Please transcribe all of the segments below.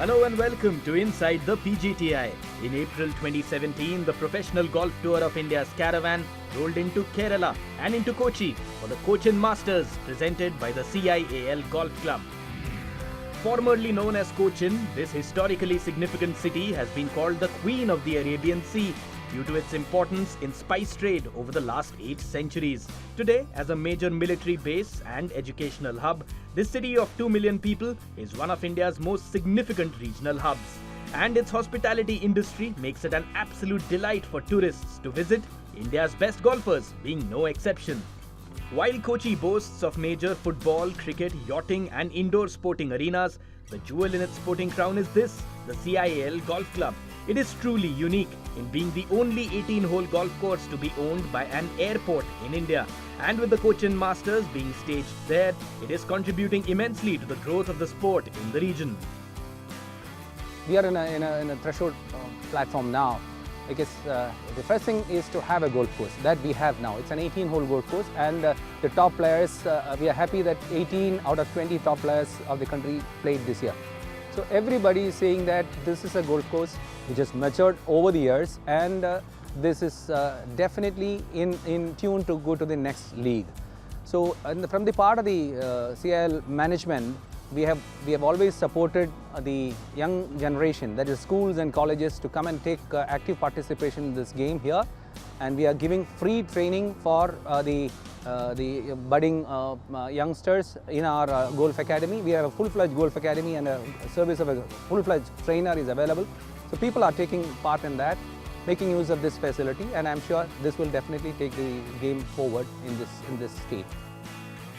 Hello and welcome to Inside the PGTI. In April 2017, the professional golf tour of India's caravan rolled into Kerala and into Kochi for the Cochin Masters presented by the CIAL Golf Club. Formerly known as Cochin, this historically significant city has been called the Queen of the Arabian Sea due to its importance in spice trade over the last 8 centuries. Today, as a major military base and educational hub, this city of 2 million people is one of India's most significant regional hubs. And its hospitality industry makes it an absolute delight for tourists to visit, India's best golfers being no exception. While Kochi boasts of major football, cricket, yachting and indoor sporting arenas, the jewel in its sporting crown is this, the CIAL Golf Club. It is truly unique in being the only 18-hole golf course to be owned by an airport in India. And with the Cochin Masters being staged there, it is contributing immensely to the growth of the sport in the region. We are in a threshold platform now because the first thing is to have a golf course that we have now. It's an 18-hole golf course, and the top players, we are happy that 18 out of 20 top players of the country played this year. So everybody is saying that this is a golf course which has matured over the years, and this is definitely in tune to go to the next league. So from the part of the CIAL management, we have always supported the young generation, that is schools and colleges, to come and take active participation in this game here, and we are giving free training for the budding youngsters in our golf academy. We have a full-fledged golf academy, and a service of a full-fledged trainer is available. So people are taking part in that, making use of this facility, and I'm sure this will definitely take the game forward in this state.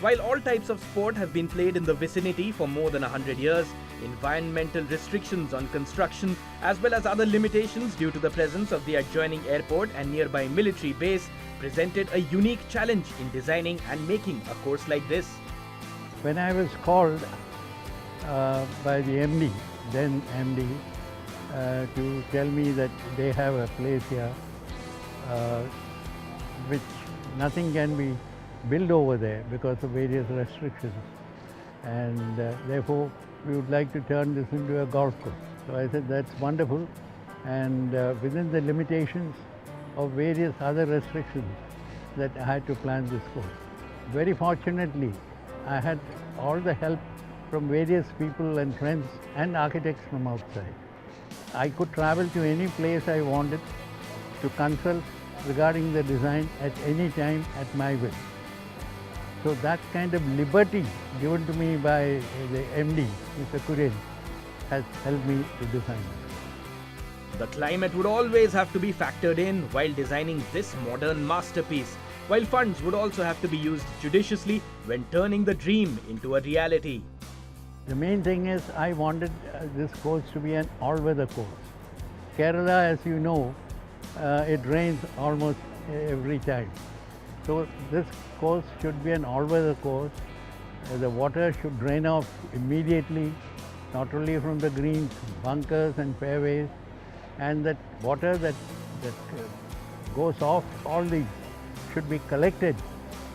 While all types of sport have been played in the vicinity for more than 100 years, environmental restrictions on construction as well as other limitations due to the presence of the adjoining airport and nearby military base presented a unique challenge in designing and making a course like this. When I was called by the MD, then MD, to tell me that they have a place here which nothing can be built over there because of various restrictions, and therefore we would like to turn this into a golf course. So I said that's wonderful, and within the limitations of various other restrictions that I had to plan this course. Very fortunately, I had all the help from various people and friends and architects from outside. I could travel to any place I wanted to consult regarding the design at any time at my will. So that kind of liberty given to me by the MD, Mr. Kuren, has helped me to design it. The climate would always have to be factored in while designing this modern masterpiece, while funds would also have to be used judiciously when turning the dream into a reality. The main thing is I wanted this course to be an all-weather course. Kerala, as you know, it rains almost every time. So this course should be an all-weather course. The water should drain off immediately, not only from the greens, bunkers and fairways, and that water that goes off all these should be collected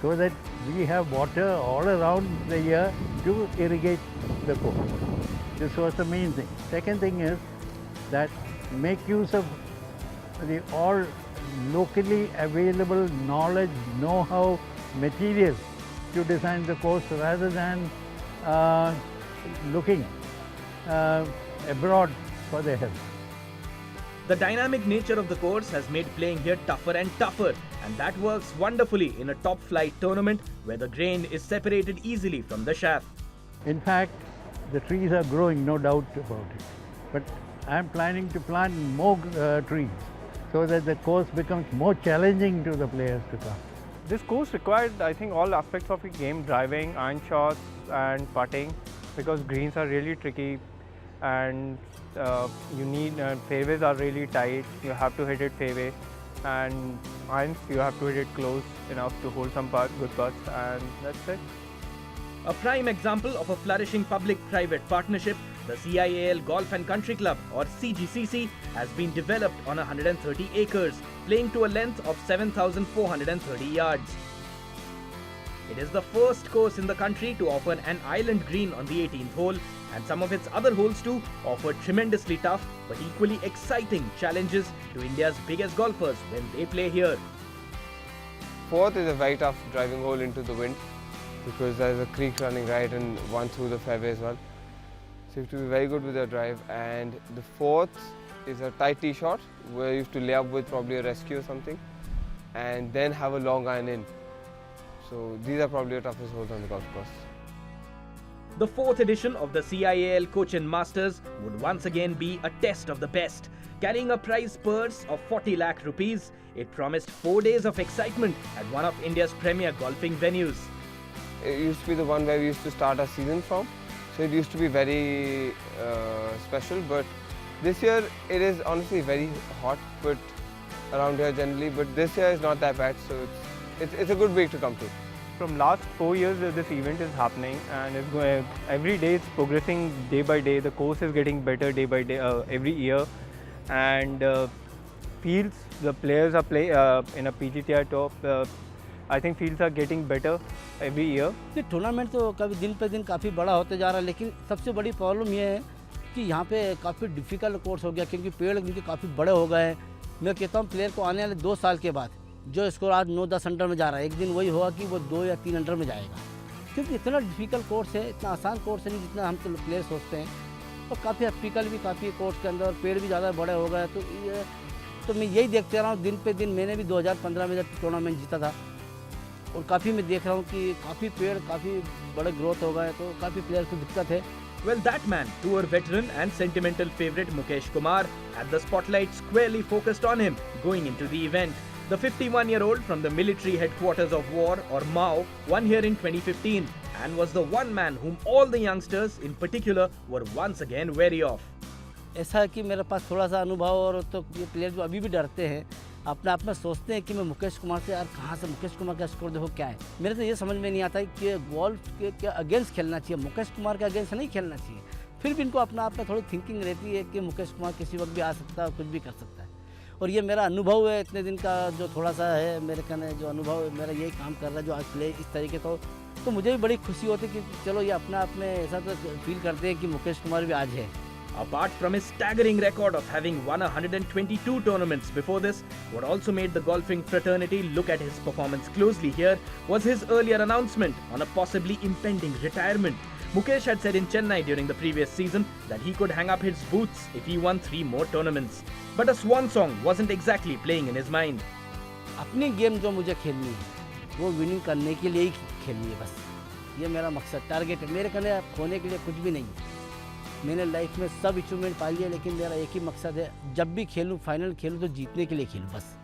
so that we have water all around the year to irrigate the course. This was the main thing. Second thing is that make use of the all locally available knowledge, know-how, material to design the course rather than looking abroad for the help. The dynamic nature of the course has made playing here tougher and tougher, and that works wonderfully in a top-flight tournament where the grain is separated easily from the shaft. In fact, the trees are growing, no doubt about it. But I'm planning to plant more trees so that the course becomes more challenging to the players to come. This course required, I think, all aspects of your game: driving, iron shots and putting, because greens are really tricky, and you need fairways are really tight. You have to hit it fairway, and irons you have to hit it close enough to hold some good putts, and that's it. A prime example of a flourishing public-private partnership, the CIAL Golf and Country Club, or CGCC, has been developed on 130 acres, playing to a length of 7,430 yards. It is the first course in the country to offer an island green on the 18th hole, and some of its other holes too offer tremendously tough but equally exciting challenges to India's biggest golfers when they play here. Fourth is a very tough driving hole into the wind because there's a creek running right and one through the fairway as well. So you have to be very good with your drive. And the fourth is a tight tee shot where you have to lay up with probably a rescue or something and then have a long iron in. So these are probably the toughest holes on the golf course. The fourth edition of the CIAL Cochin Masters would once again be a test of the best. Carrying a prize purse of 40 lakh rupees, it promised 4 days of excitement at one of India's premier golfing venues. It used to be the one where we used to start our season from. So it used to be very special, but this year it is honestly very hot, but around here generally, but this year is not that bad, so it's a good week to come to. From last 4 years this event is happening, and it's going, every day it's progressing day by day. The course is getting better day by day every year, and fields, the players are in a PGTI top. I think fields are getting better every year. ये tournament तो कभी दिन पे दिन काफ़ी बड़ा होते जा रहा है, लेकिन सबसे बड़ी प्रॉब्लम ये है कि यहाँ पे काफ़ी डिफ़िकल्ट कोर्स हो गया क्योंकि पेड़ इनके काफ़ी बड़े हो गए हैं। मैं कहता हूँ प्लेयर को आने वाले 2 साल के बाद जो स्कोर आज 9-10 अंडर में जा रहा है, एक दिन वही होगा कि वो 2 या 3 अंडर में जाएगा, क्योंकि इतना डिफ़िकल्ट कोर्स है, इतना आसान कोर्स है नहीं जितना हम तो प्लेयर सोचते हैं। और काफ़ी हस्पिकल भी काफ़ी कोर्स के अंदर, पेड़ भी ज़्यादा बड़े हो गए। तो मैं यही देखते रहा हूँ दिन पे दिन। मैंने भी 2015 में जब टूर्नामेंट जीता था, और काफ़ी मैं देख रहा हूँ कि काफ़ी पेड़ काफ़ी बड़े ग्रोथ हो गए, तो काफ़ी प्लेयर को दिक्कत है। Well, that man, tour veteran and sentimental favourite Mukesh Kumar, had the spotlight squarely focused on him going into the event. The 51-year-old from the military headquarters of war, or Mhow, won here in 2015 and was the one man whom all the youngsters in particular were once again wary of. ऐसा है कि मेरे पास थोड़ा सा अनुभव, और तो ये प्लेयर जो अभी भी डरते हैं, अपने आप में सोचते हैं कि मैं मुकेश कुमार से, यार कहाँ से मुकेश कुमार का स्कोर देखो क्या है। मेरे तो ये समझ में नहीं आता कि गोल्फ के अगेंस्ट खेलना चाहिए, मुकेश कुमार के अगेंस्ट नहीं खेलना चाहिए। फिर भी इनको अपना आप में थोड़ी थिंकिंग रहती है कि मुकेश कुमार किसी वक्त भी आ सकता है, कुछ भी कर सकता है। और ये मेरा अनुभव है इतने दिन का, जो थोड़ा सा है मेरे कहने जो अनुभव है मेरा, यही काम कर रहा है जो आज प्ले इस तरीके का। तो मुझे भी बड़ी खुशी होती है कि चलो ये अपने आप में ऐसा तो फील करते हैं कि मुकेश कुमार भी आज है। Apart from his staggering record of having won 122 tournaments before this, what also made the golfing fraternity look at his performance closely here was his earlier announcement on a possibly impending retirement. Mukesh had said in Chennai during the previous season that he could hang up his boots if he won 3 more tournaments. But a swan song wasn't exactly playing in his mind. अपनी game जो मुझे खेलनी है वो winning करने के लिए ही खेलनी है, बस ये मेरा मकसद टारगेट है। मेरे कहने खोने के लिए कुछ भी नहीं है। मैंने लाइफ में सब अचीवमेंट पा लिया, लेकिन मेरा एक ही मकसद है, जब भी खेलूं फाइनल खेलूं तो जीतने के लिए खेलूं बस।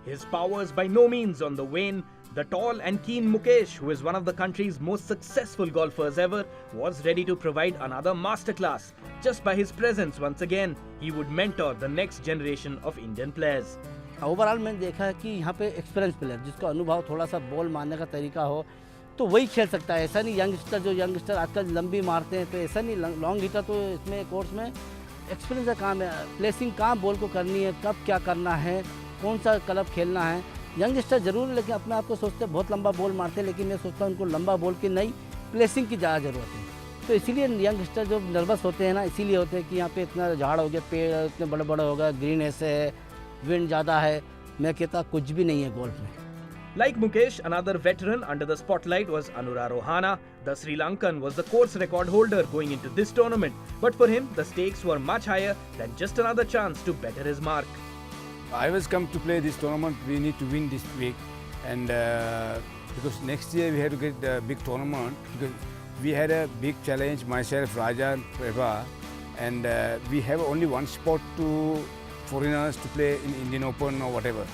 His powers by no means on the wane, the tall and keen Mukesh, who is one of the country's most successful golfers ever, was ready to provide another masterclass. Just by his presence once again, he would mentor the next generation of Indian players. Overall मैंने देखा है कि यहाँ पे experience player जिसका अनुभव थोड़ा सा बॉल मारने का तरीका हो तो वही खेल सकता है। ऐसा नहीं यंगस्टर आजकल लंबी मारते हैं, तो ऐसा नहीं लॉन्ग हिटर, तो इसमें कोर्स में एक्सपीरियंस का काम है, प्लेसिंग कहाँ बॉल को करनी है, कब क्या करना है, कौन सा क्लब खेलना है। यंगस्टर जरूर है, लेकिन अपने आप को सोचते हैं बहुत लंबा बॉल मारते हैं, लेकिन मैं सोचता हूँ उनको लंबा बॉल की नहीं प्लेसिंग की ज़्यादा ज़रूरत है। तो इसीलिए यंगस्टर जो नर्वस होते हैं ना, इसीलिए होते हैं कि यहाँ पे इतना झाड़ हो गया, पेड़ इतने बड़े बड़े हो गए, ग्रीन ऐसे है, विंड ज़्यादा है। मैं कहता कुछ भी नहीं है गोल्फ में। Like Mukesh, another veteran under the spotlight was Anura Rohana. The Sri Lankan was the course record holder going into this tournament, but for him the stakes were much higher than just another chance to better his mark. I was come to play this tournament. We need to win this week, and because next year we have to get a big tournament, because we had a big challenge, myself, Raja, Prabha, and we have only one spot to foreigners to play in Indian Open or whatever.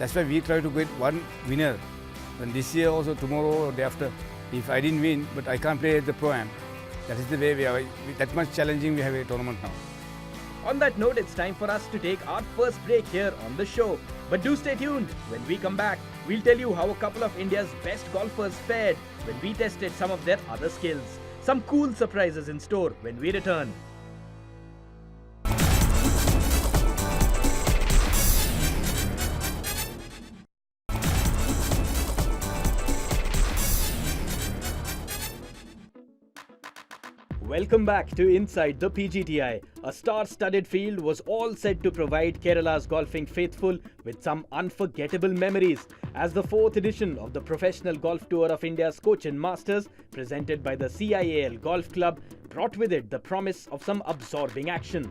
That's why we try to get one winner. And this year also, tomorrow or day after, if I didn't win, but I can't play at the Pro-Am. That is the way we are. That much challenging we have a tournament now. On that note, it's time for us to take our first break here on the show. But do stay tuned. When we come back, we'll tell you how a couple of India's best golfers fared when we tested some of their other skills. Some cool surprises in store when we return. Welcome back to Inside the PGTI. A star-studded field was all set to provide Kerala's golfing faithful with some unforgettable memories as the 4th edition of the Professional Golf Tour of India's Cochin Masters, presented by the CIAL Golf Club, brought with it the promise of some absorbing action.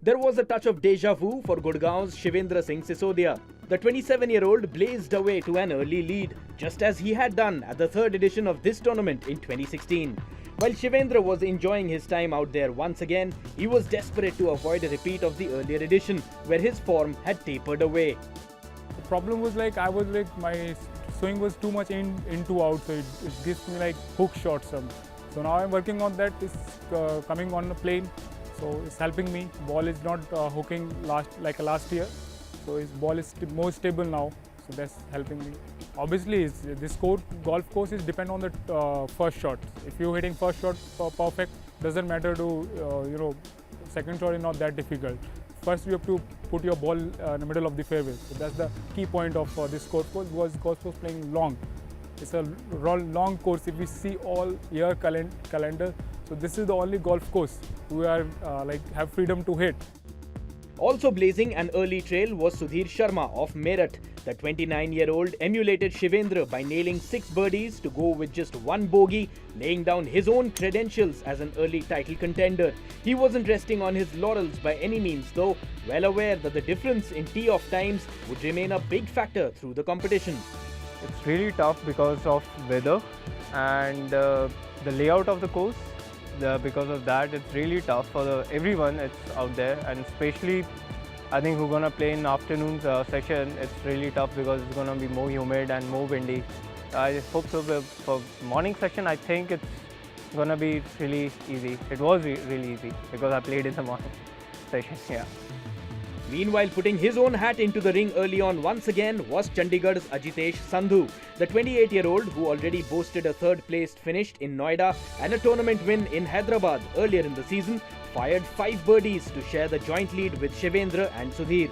There was a touch of deja vu for Gurgaon's Shivendra Singh Sisodia. The 27-year-old blazed away to an early lead, just as he had done at the 3rd edition of this tournament in 2016. While Shivendra was enjoying his time out there once again, he was desperate to avoid a repeat of the earlier edition, where his form had tapered away. The problem was my swing was too much in to out, so it gives me like hook shots. So now I'm working on that. It's coming on the plane, so it's helping me. Ball is not hooking like last year. So his ball is more stable now, so that's helping me. Obviously, this golf course is depend on the first shot. If you're hitting first shot perfect, doesn't matter to second shot is not that difficult. First, you have to put your ball in the middle of the fairway. So that's the key point of this golf course, because golf course playing long. It's a long course. If we see all year calendar, so this is the only golf course we are have freedom to hit. Also blazing an early trail was Sudhir Sharma of Meerut. The 29-year-old emulated Shivendra by nailing 6 birdies to go with just 1 bogey, laying down his own credentials as an early title contender. He wasn't resting on his laurels by any means though, well aware that the difference in tee-off times would remain a big factor through the competition. It's really tough because of weather and the layout of the course. Because of that, it's really tough for everyone that's out there, and especially I think who's gonna play in afternoon session. It's really tough because it's gonna be more humid and more windy. I hope so. For morning session, I think it's gonna be really easy. It was really easy because I played in the morning session. Yeah. Meanwhile, putting his own hat into the ring early on once again was Chandigarh's Ajitesh Sandhu. The 28-year-old, who already boasted a 3rd place finish in Noida and a tournament win in Hyderabad earlier in the season, fired 5 birdies to share the joint lead with Shivendra and Sudhir.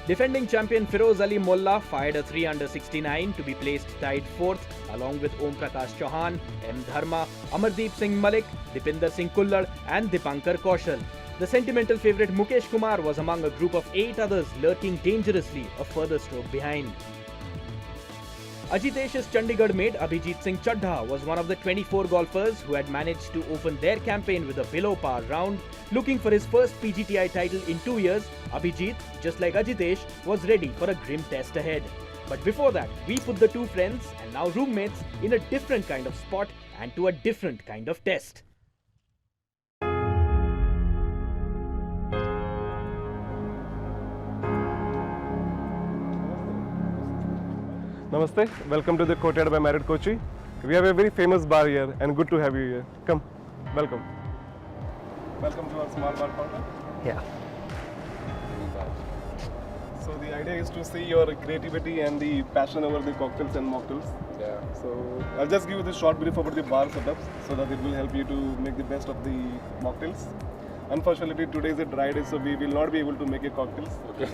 Defending champion Feroz Ali Molla fired a 3 under 69 to be placed tied 4th, along with Om Prakash Chauhan, M. Dharma, Amardeep Singh Malik, Dipinder Singh Kullad and Dipankar Kaushal. The sentimental favourite Mukesh Kumar was among a group of 8 others lurking dangerously a further stroke behind. Ajitesh's Chandigarh mate Abhijit Singh Chadha was one of the 24 golfers who had managed to open their campaign with a below par round. Looking for his first PGTI title in 2 years, Abhijit, just like Ajitesh, was ready for a grim test ahead. But before that, we put the two friends, and now roommates, in a different kind of spot and to a different kind of test. Namaste, welcome to the Courtyard by Marriott Kochi. We have a very famous bar here and good to have you here. Come, welcome. Welcome to our small bar counter. Yeah. So the idea is to see your creativity and the passion over the cocktails and mocktails. Yeah. So I'll just give you the short brief about the bar setups so that it will help you to make the best of the mocktails. Unfortunately, today is a dry day, so we will not be able to make a cocktails. Okay.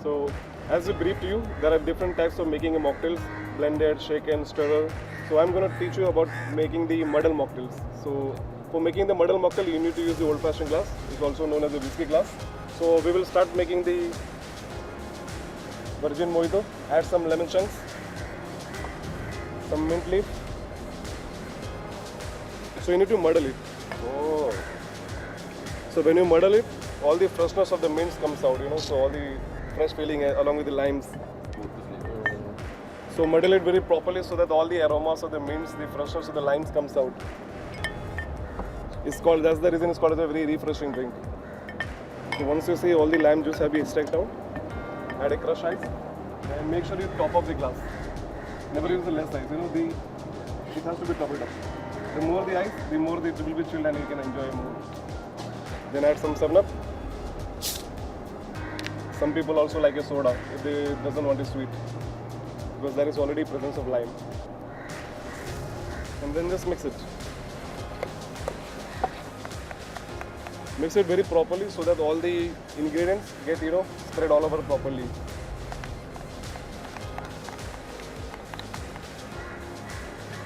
So, as we briefed you, there are different types of making a mocktails: blended, shaken, stirrer. So, I'm going to teach you about making the muddle mocktails. So, for making the muddle mocktail, you need to use the old-fashioned glass. It's also known as a whiskey glass. So, we will start making the virgin mojito. Add some lemon chunks, some mint leaf. So, you need to muddle it. Oh. So when you muddle it, all the freshness of the mints comes out, so all the fresh feeling along with the limes. So muddle it very properly so that all the aromas of the mints, the freshness of the limes comes out. That's the reason it's called as a very refreshing drink. So once you see all the lime juice have been extracted out, add a crushed ice and make sure you top up the glass. Never use the less ice, it has to be topped up. The more the ice, the more it will be chilled and you can enjoy more. Then add some 7-Up. Some people also like a soda if they doesn't want it sweet, because there is already presence of lime. And then just mix it. Mix it very properly so that all the ingredients get spread all over properly.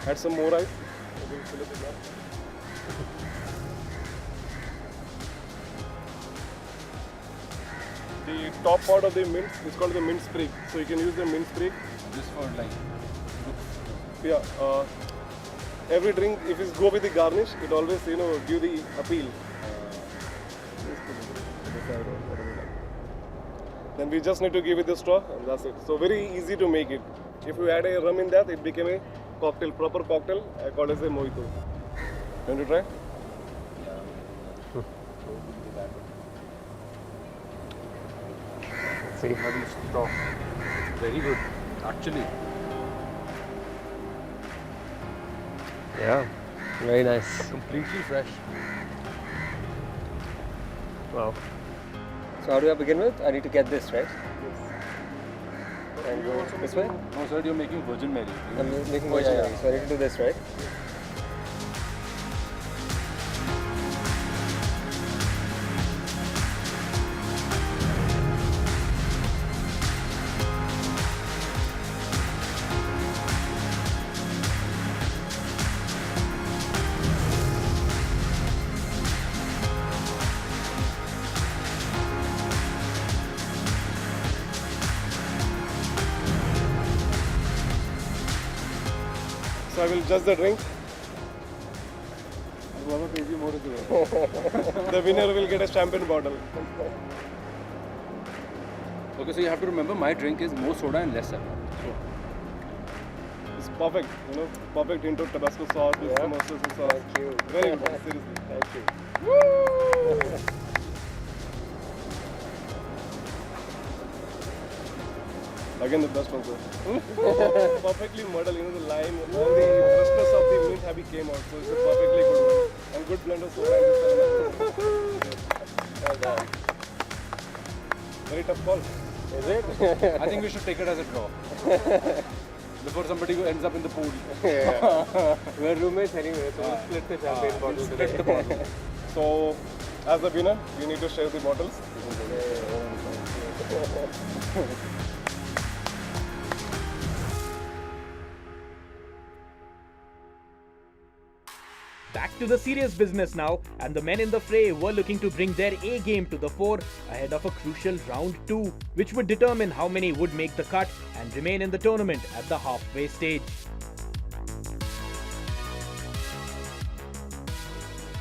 Add some more ice. We'll fill it in that. The top part of the mint is called the mint sprig. So you can use the mint sprig. Just for like. Yeah. Every drink, if you go with the garnish, it always give the appeal. Then we just need to give it the straw, and that's it. So very easy to make it. If you add a rum in that, it became a cocktail, proper cocktail. I call it a mojito. Want to try? See how the straw. Very good, actually. Yeah, very nice. Completely fresh. Wow. So how do I begin with? I need to get this, right? And You also this way? No, sir, you're making Virgin Mary. I'm making Virgin Mary, so I need to do this, right? So I will judge the drink. The winner will get a champagne bottle. Okay, so you have to remember my drink is more soda and less salt. It's perfect, perfect into Tabasco sauce with some mustard sauce. Thank you. Very good, seriously. Thank you. Again the best one, sir. Perfectly muddled, the lime, all the freshness of the mint have came out. So it's a perfectly good one. And good blend of soda and this. Very tough call. Is it? I think we should take it as a draw. Before somebody ends up in the pool. Yeah. We're roommates anyway, so we'll split the champagne bottle today. So, as the winner, you need to share the bottles. Back to the serious business now, and the men in the fray were looking to bring their A game to the fore ahead of a crucial round 2, which would determine how many would make the cut and remain in the tournament at the halfway stage.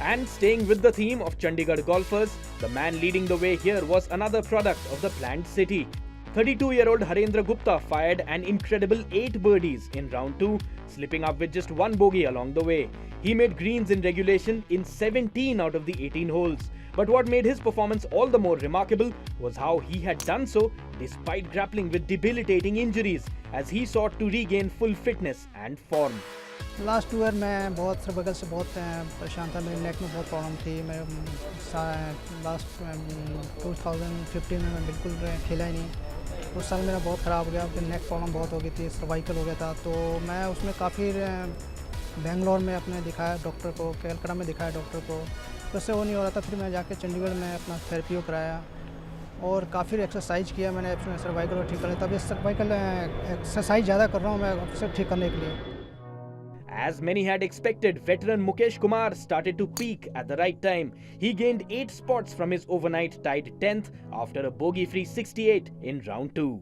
And staying with the theme of Chandigarh golfers, the man leading the way here was another product of the planned city. 32-year-old Harendra Gupta fired an incredible 8 birdies in round 2, slipping up with just 1 bogey along the way. He made greens in regulation in 17 out of the 18 holes. But what made his performance all the more remarkable was how he had done so despite grappling with debilitating injuries as he sought to regain full fitness and form. Last 2 year मैं बहुत cervical से बहुत परेशान था, मेरे नेक में बहुत problem थी। मैं लास्ट 2015 में मैं बिल्कुल खेला ही नहीं। उस साल मेरा बहुत ख़राब हो गया, फिर नेक प्रॉब्लम बहुत हो गई थी, सर्वाइकल हो गया था। तो मैं उसमें काफ़ी बेंगलोर में अपने दिखाया डॉक्टर को, कैलकाटा में दिखाया डॉक्टर को, तो उससे वो नहीं हो रहा था। फिर मैं जाके चंडीगढ़ में अपना थेरेपी कराया और काफ़ी एक्सरसाइज किया मैंने अपने सर्वाइकल को ठीक करने। तब ये सर्वाइकल एक्सरसाइज ज़्यादा कर रहा हूँ मैं उसे ठीक करने के लिए। As many had expected, veteran Mukesh Kumar started to peak at the right time. He gained 8 spots from his overnight tied 10th after a bogey-free 68 in round 2.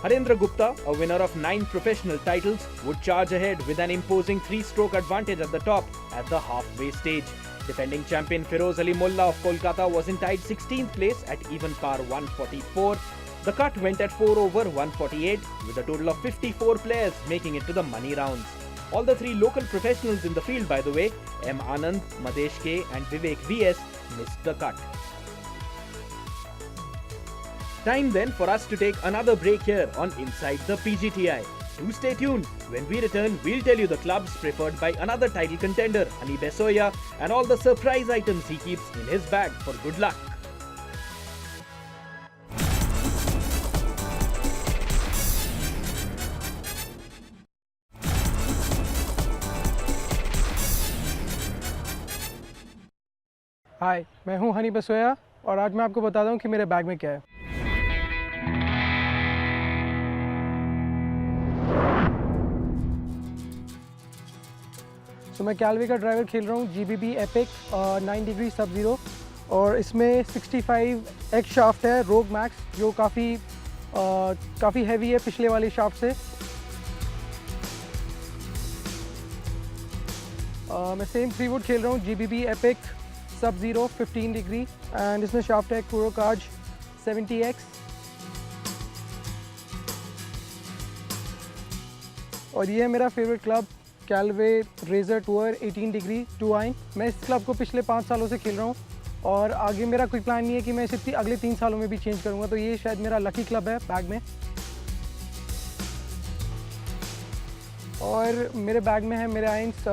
Harendra Gupta, a winner of 9 professional titles, would charge ahead with an imposing 3-stroke advantage at the top at the halfway stage. Defending champion Feroz Ali Molla of Kolkata was in tied 16th place at even par 144. The cut went at 4 over 148 with a total of 54 players making it to the money rounds. All the 3 local professionals in the field, by the way, M. Anand, Madesh K and Vivek VS, missed the cut. Time then for us to take another break here on Inside the PGTI. Do stay tuned. When we return, we'll tell you the clubs preferred by another title contender, Hani Besoya, and all the surprise items he keeps in his bag for good luck. हाय, मैं हूं हनी बसोया और आज मैं आपको बताता हूं कि मेरे बैग में क्या है। तो मैं कैलवे का ड्राइवर खेल रहा हूँ GBB एपिक 9 डिग्री सब ज़ीरो, और इसमें 65X शाफ्ट है रोग मैक्स, जो काफ़ी हैवी है पिछले वाले शाफ्ट से। मैं सेम 3 वुड खेल रहा हूँ GBB epic sub zero 15 degree, and इसमें शाफ्ट है क्रोकाज 70X। और ये है मेरा favourite club Callaway Razor Tour 18 degree 2 iron. मैं इस क्लब को पिछले 5 सालों से खेल रहा हूँ, और आगे मेरा कोई प्लान नहीं है कि मैं इसे अगले 3 सालों में भी चेंज करूँगा, तो ये शायद मेरा लकी क्लब है बैग में। और मेरे बैग में है मेरे आइंस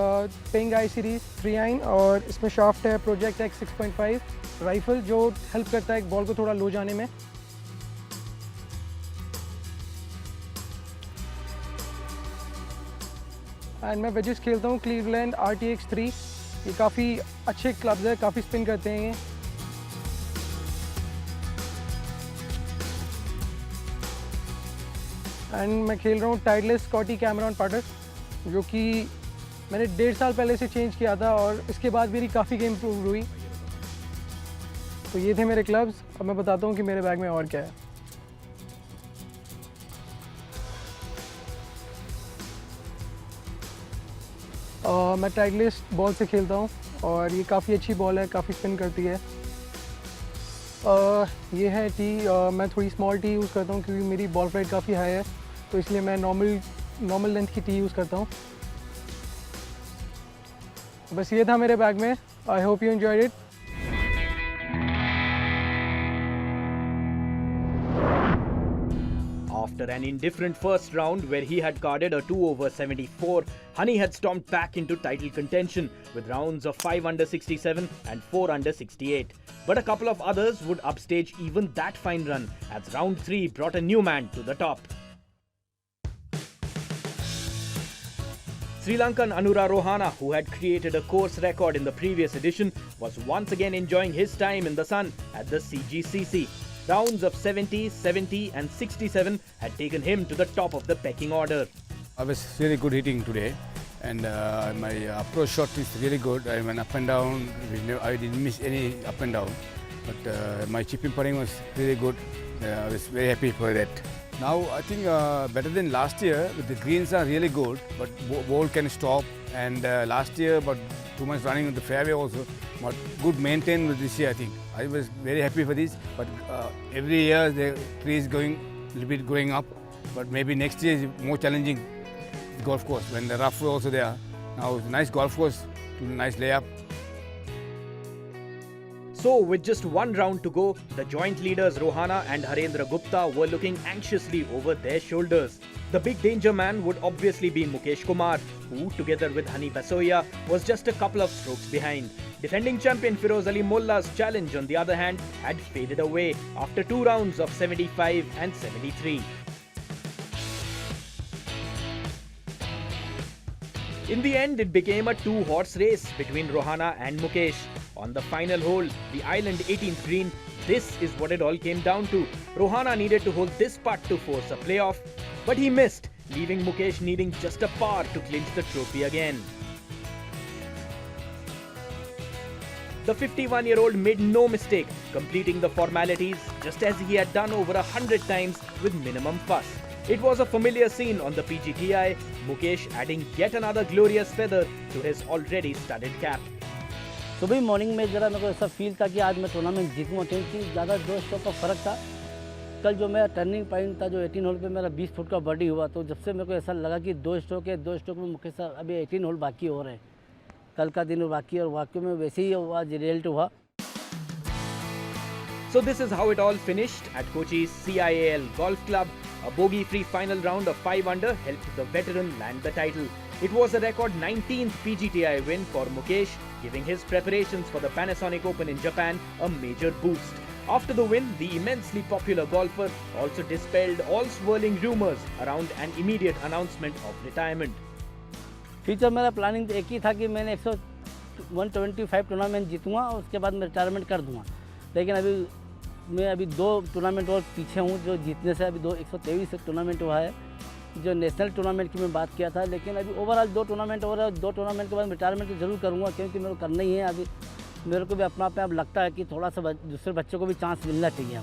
पिंग आई सीरीज 3 आइन, और इसमें शाफ्ट है प्रोजेक्ट X 6.5 राइफल, जो हेल्प करता है बॉल को थोड़ा लो जाने में। एंड मैं वेजेस खेलता हूँ क्लीवलैंड RTX 3। ये काफ़ी अच्छे क्लब्स है, काफ़ी स्पिन करते हैं ये। एंड मैं खेल रहा हूँ टाइडलेस स्कॉटी कैमरॉन पाटर, जो कि मैंने 1.5 साल पहले से चेंज किया था, और इसके बाद मेरी काफ़ी गेम इम्प्रूव हुई। तो ये थे मेरे क्लब्स। अब मैं बताता हूँ कि मेरे बैग में और क्या है। मैं टाइडलेस बॉल से खेलता हूँ, और ये काफ़ी अच्छी बॉल है, काफ़ी स्पिन करती है। ये है टी, मैं थोड़ी स्मॉल टी यूज़ करता हूँ क्योंकि मेरी बॉल फ्लाइट काफ़ी हाई है, तो इसलिए मैं नॉर्मल लेंथ की टी यूज़ करता हूँ। बस ये था मेरे बैग में। I hope you enjoyed it. After an indifferent first round where he had carded a 2 over 74, Honey had stormed back into title contention with rounds of 5 under 67 and 4 under 68. But a couple of others would upstage even that fine run as round 3 brought a new man to the top. Sri Lankan Anura Rohana, who had created a course record in the previous edition, was once again enjoying his time in the sun at the CGCC. Rounds of 70, 70 and 67 had taken him to the top of the pecking order. I was really good hitting today, and my approach shot is really good. I went up and down. I didn't miss any up and down, but my chipping putting was really good. I was very happy for that. Now I think better than last year. The greens are really good, but ball can stop. And last year, but too much running on the fairway also. But good maintain with this year, I think. I was very happy for this. But every year the tree is going a little bit going up. But maybe next year is more challenging golf course when the rough was also there. Now it's a nice golf course, nice layup. So, with just one round to go, the joint leaders Rohana and Harendra Gupta were looking anxiously over their shoulders. The big danger man would obviously be Mukesh Kumar, who, together with Hani Basoya, was just a couple of strokes behind. Defending champion Firoz Ali Molla's challenge, on the other hand, had faded away after 2 rounds of 75 and 73. In the end, it became a 2-horse race between Rohana and Mukesh. On the final hole, the island 18th green, this is what it all came down to. Rohana needed to hold this putt to force a playoff, but he missed, leaving Mukesh needing just a par to clinch the trophy again. The 51-year-old made no mistake, completing the formalities just as he had done over 100 times with minimum fuss. It was a familiar scene on the PGTI, Mukesh adding yet another glorious feather to his already studded cap. सुबह morning में ज़रा मेरे को ऐसा feel था कि आज मैं टूर्नामेंट जीतूंगा, क्योंकि ज़्यादा 2 स्ट्रोक का फ़र्क था। कल जो मेरा टर्निंग पॉइंट था, जो 18 होल पे मेरा 20 फुट का बर्डी हुआ, तो जब से मेरे को ऐसा लगा कि 2 स्ट्रोक है, 2 स्ट्रोक में मुकेश साहब अभी 18 होल बाकी हो रहे हैं, कल का दिन बाकी, और वाकई में वैसे ही आज रिजल्ट हुआ। So this is how it all finished at Kochi's CIAL Golf Club. A bogey-free final round of 5 under helped the veteran land the title. It was a record 19th PGTI win for Mukesh, giving his preparations for the Panasonic Open in Japan a major boost. After the win, the immensely popular golfer also dispelled all swirling rumours around an immediate announcement of retirement. Future मेरा planning एक ही था कि मैंने 125 tournament जीतूंगा और उसके बाद मैं retirement कर दूंगा, लेकिन मैं अभी 2 टूर्नामेंट और पीछे हूँ जो जीतने से। अभी 123 टूर्नामेंट हुआ है, जो नेशनल टूर्नामेंट की मैं बात किया था, लेकिन अभी ओवरऑल 2 टूर्नामेंट और 2 टूर्नामेंट के बाद रिटायरमेंट तो जरूर करूँगा, क्योंकि मेरे को करना ही है। अभी मेरे को भी अपना पे अब लगता है कि थोड़ा सा दूसरे बच्चों को भी चांस मिलना चाहिए।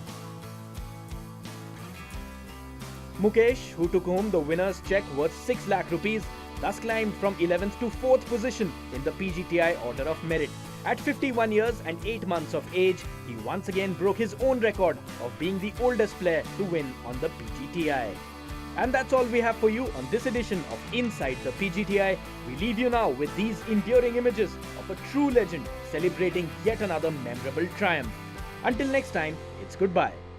Mukesh, who took home the winner's check worth 6 lakh rupees, thus climbed from 11th to 4th position in the PGTI Order of Merit. At 51 years and 8 months of age, he once again broke his own record of being the oldest player to win on the PGTI. And that's all we have for you on this edition of Inside the PGTI. We leave you now with these enduring images of a true legend celebrating yet another memorable triumph. Until next time, it's goodbye.